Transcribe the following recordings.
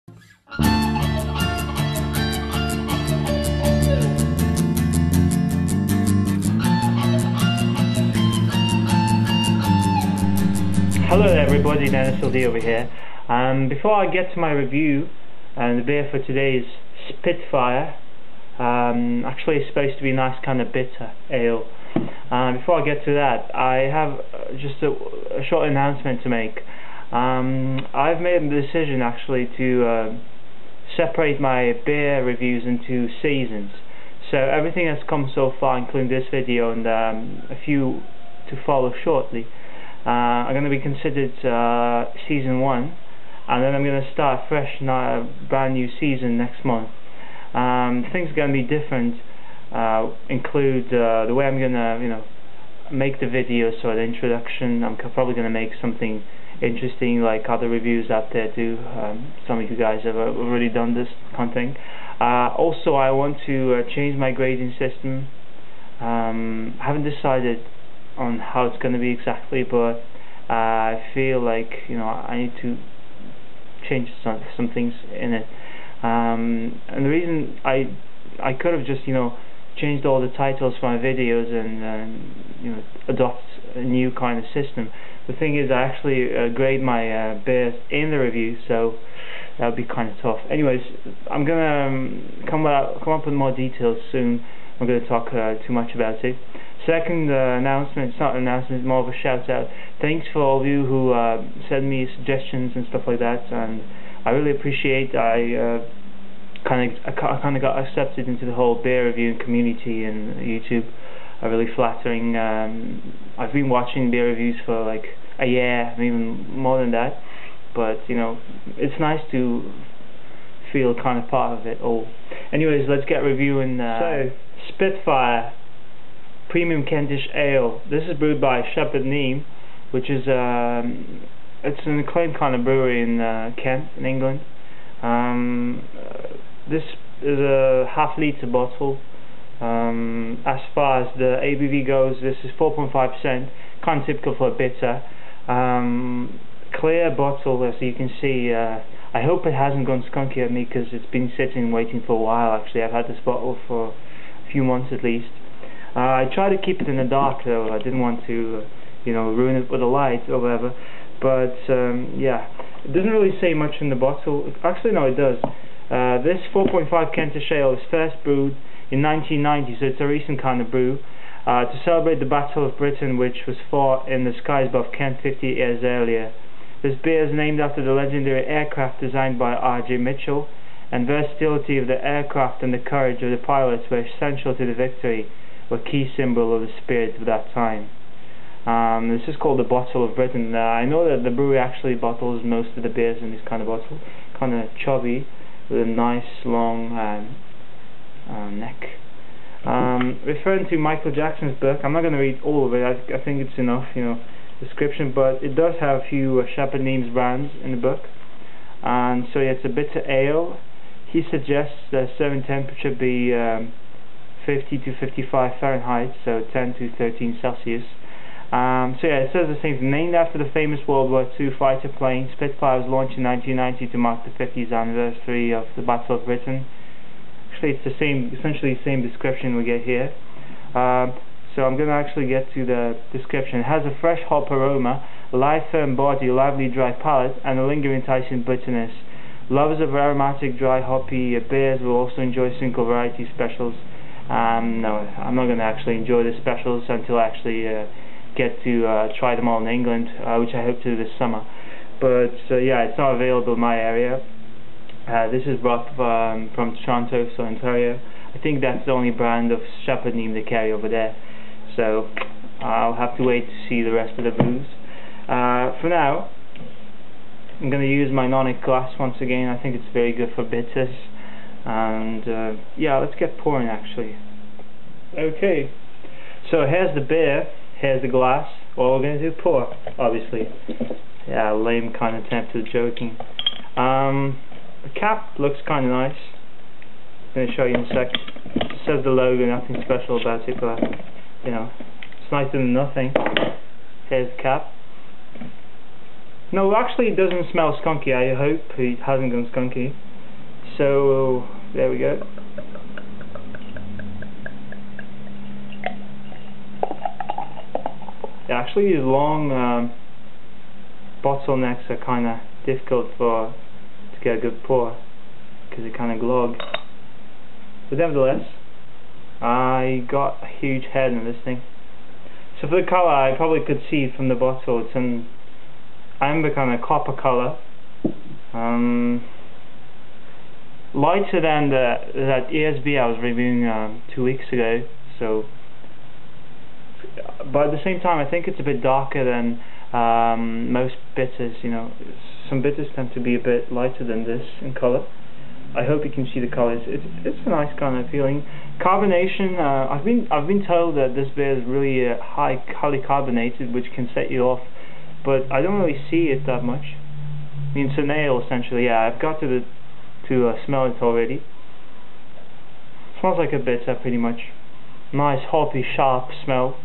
Hello there everybody, Dennis LD over here. Before I get to my review, the beer for today is Spitfire. Actually it's supposed to be a nice kind of bitter ale. Before I get to that, I have just a short announcement to make. I've made the decision actually to separate my beer reviews into seasons. So everything that's come so far, including this video and a few to follow shortly, are going to be considered season 1, and then I'm going to start a fresh, brand new season next month. Things are going to be different. Include the way I'm going to, make the video. So the introduction, I'm probably going to make something interesting like other reviews out there do. Some of you guys have already done this kind of thing. Also, I want to change my grading system. Haven't decided on how it's going to be exactly, but I feel like I need to change some things in it. And the reason I could have just changed all the titles for my videos and adopt a new kind of system. The thing is, I actually grade my beers in the review, so that would be kind of tough. Anyways, I'm gonna come up with more details soon. I'm going to talk too much about it. Second announcement, it's not an announcement, it's more of a shout out. Thanks for all of you who send me suggestions and stuff like that, and I really appreciate. I kind of got accepted into the whole beer reviewing community in YouTube. Really flattering. I've been watching beer reviews for like a year, even more than that. But it's nice to feel kind of part of it all. Anyways, let's get reviewing. So, Spitfire Premium Kentish Ale. This is brewed by Neame, which is it's an acclaimed kind of brewery in Kent, in England. This is a half-litre bottle. As far as the ABV goes, this is 4.5%, kind of typical for a bitter. Clear bottle, as you can see. I hope it hasn't gone skunky at me, because it's been sitting waiting for a while. Actually, I've had this bottle for a few months at least. I try to keep it in the dark though. I didn't want to ruin it with a light or whatever. But yeah, it doesn't really say much in the bottle. Actually no, it does. This 4.5 Kentish Ale was first brewed in 1990, so it's a recent kind of brew, to celebrate the Battle of Britain, which was fought in the skies above Kent 50 years earlier. This beer is named after the legendary aircraft designed by R.J. Mitchell, and versatility of the aircraft and the courage of the pilots were essential to the victory, were key symbol of the spirit of that time. This is called the Bottle of Britain. I know that the brewery actually bottles most of the beers in this kind of bottle, kind of chubby, with a nice long neck. Referring to Michael Jackson's book, I'm not going to read all of it. I think it's enough, description, but it does have a few Neame's brands in the book. And so yeah, it's a bitter ale. He suggests the serving temperature be 50 to 55 Fahrenheit, so 10 to 13 Celsius. So yeah, it says the same thing. Named after the famous World War II fighter plane, Spitfire was launched in 1990 to mark the 50th anniversary of the Battle of Britain. Actually, it's the same, essentially the same description we get here. So I'm going to actually get to the description. It has a fresh hop aroma, a light firm body, lively dry palate, and a lingering enticing bitterness. Lovers of aromatic dry hoppy beers will also enjoy single variety specials. No, I'm not going to actually enjoy the specials until I actually get to try them all in England, which I hope to do this summer. But yeah, it's not available in my area. This is brought from Toronto, so Ontario. I think that's the only brand of Neame they carry over there. So I'll have to wait to see the rest of the brews. For now, I'm going to use my Nonic glass once again. I think it's very good for bitters. And yeah, let's get pouring actually. Okay, so here's the beer, here's the glass. What we're going to do, pour, obviously. Yeah, lame kind of attempt at joking. The cap looks kind of nice. I'm going to show you in a sec. It says the logo, nothing special about it, but it's nicer than nothing. Here's the cap. No, actually it doesn't smell skunky. I hope it hasn't gone skunky. So, there we go. Yeah, actually these long bottlenecks are kind of difficult to get a good pour, because they kind of glog. But nevertheless, I got a huge head in this thing. So for the colour, I probably could see it from the bottle. It's an amber kind of copper colour, lighter than that ESB I was reviewing 2 weeks ago. So, but at the same time, I think it's a bit darker than most bitters. You know, some bitters tend to be a bit lighter than this in colour. I hope you can see the colours. It's a nice kind of feeling. Carbonation. I've been told that this beer is really highly carbonated, which can set you off, but I don't really see it that much. I mean, it's an ale essentially. Yeah, I've got to smell it already. Smells like a bitter, pretty much. Nice hoppy, sharp smell.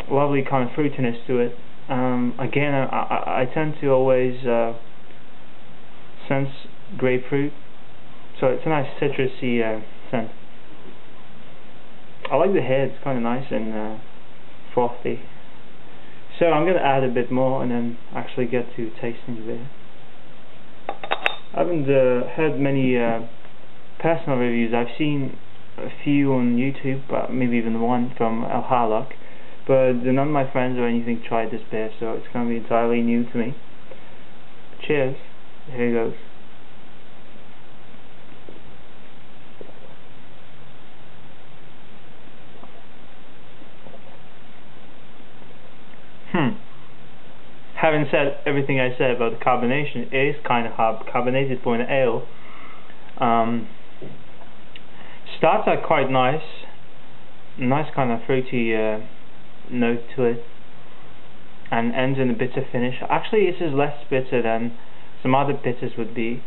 Lovely kind of fruitiness to it. Again, I tend to always sense grapefruit, so it's a nice citrusy scent. I like the head, it's kind of nice and frothy. So I'm going to add a bit more and then actually get to tasting the beer. I haven't heard many personal reviews. I've seen a few on YouTube, maybe even one from El Harlock, but none of my friends or anything tried this beer, so it's going to be entirely new to me. Cheers. Here goes. Having said everything I said about the carbonation, it is kind of carbonated for an ale. Starts out quite nice kind of fruity note to it, and ends in a bitter finish. Actually, this is less bitter than some other bitters would be,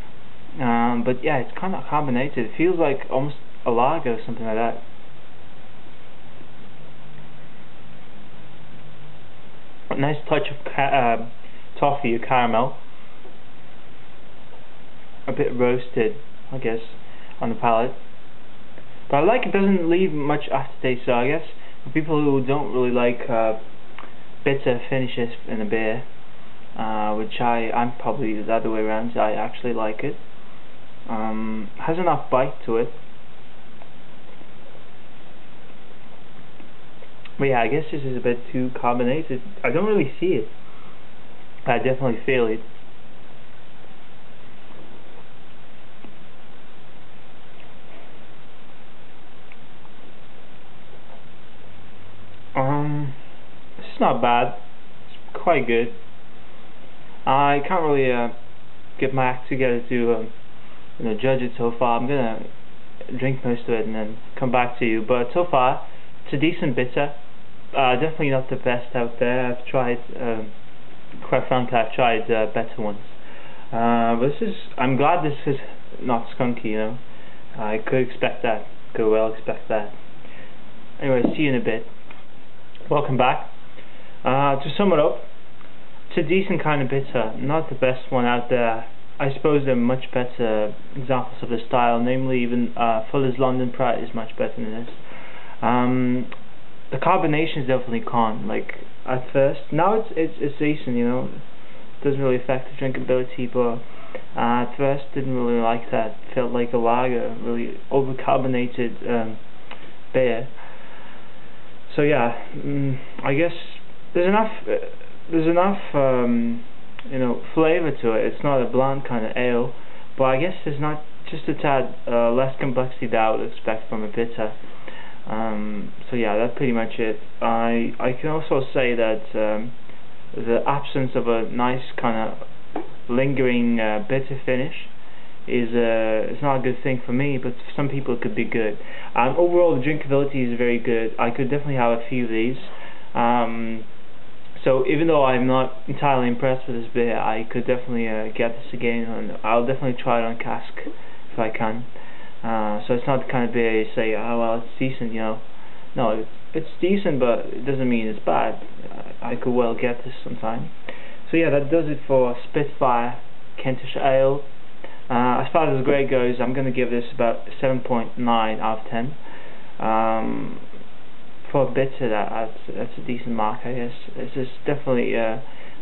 but yeah, it's kind of carbonated. It feels like almost a lager or something like that. A nice touch of toffee or caramel, a bit roasted, I guess, on the palate. But I like it doesn't leave much aftertaste, so I guess for people who don't really like bitter finishes in a beer, which I'm probably the other way around, so I actually like it. Has enough bite to it. But yeah, I guess this is a bit too carbonated. I don't really see it. I definitely feel it. It's not bad. It's quite good. I can't really get my act together to judge it so far. I'm gonna drink most of it and then come back to you. But so far, it's a decent bitter. Definitely not the best out there. I've tried, quite frankly, I've tried better ones. But I'm glad this is not skunky, you know. I could expect that. Could well expect that. Anyway, see you in a bit. Welcome back. To sum it up, it's a decent kind of bitter. Not the best one out there. I suppose there are much better examples of the style, namely even Fuller's London Pride is much better than this. The carbonation is definitely gone. Like at first, now it's decent, you know. It doesn't really affect the drinkability, but at first didn't really like that. Felt like a lager, really over-carbonated beer. So yeah, I guess there's enough flavor to it. It's not a bland kind of ale, but I guess there's not just a tad less complexity that I would expect from a bitter. So yeah, that's pretty much it. I can also say that the absence of a nice kind of lingering bitter finish is it's not a good thing for me, but for some people it could be good. Overall, the drinkability is very good. I could definitely have a few of these. So even though I'm not entirely impressed with this beer, I could definitely get this again, and I'll definitely try it on cask if I can. So it's not the kind of beer you say, oh well, it's decent, you know. No, it's decent, but it doesn't mean it's bad. I could well get this sometime. So yeah, that does it for Spitfire Kentish Ale. As far as the grade goes, I'm going to give this about 7.9 out of 10. For a bitter, that's a decent mark, I guess. This is definitely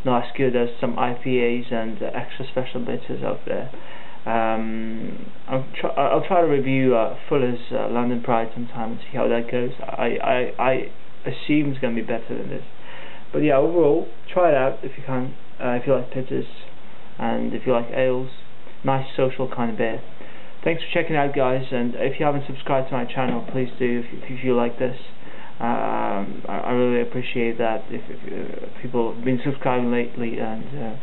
not as good as some IPAs and extra special bitters out there. I'll try to review Fuller's London Pride sometime and see how that goes. I assume it's going to be better than this. But yeah, overall, try it out if you can. If you like bitters and if you like ales, nice social kind of beer. Thanks for checking out, guys, and if you haven't subscribed to my channel, please do if you like this. I really appreciate that if people have been subscribing lately, and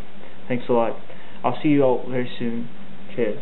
thanks a lot. I'll see you all very soon. Cheers.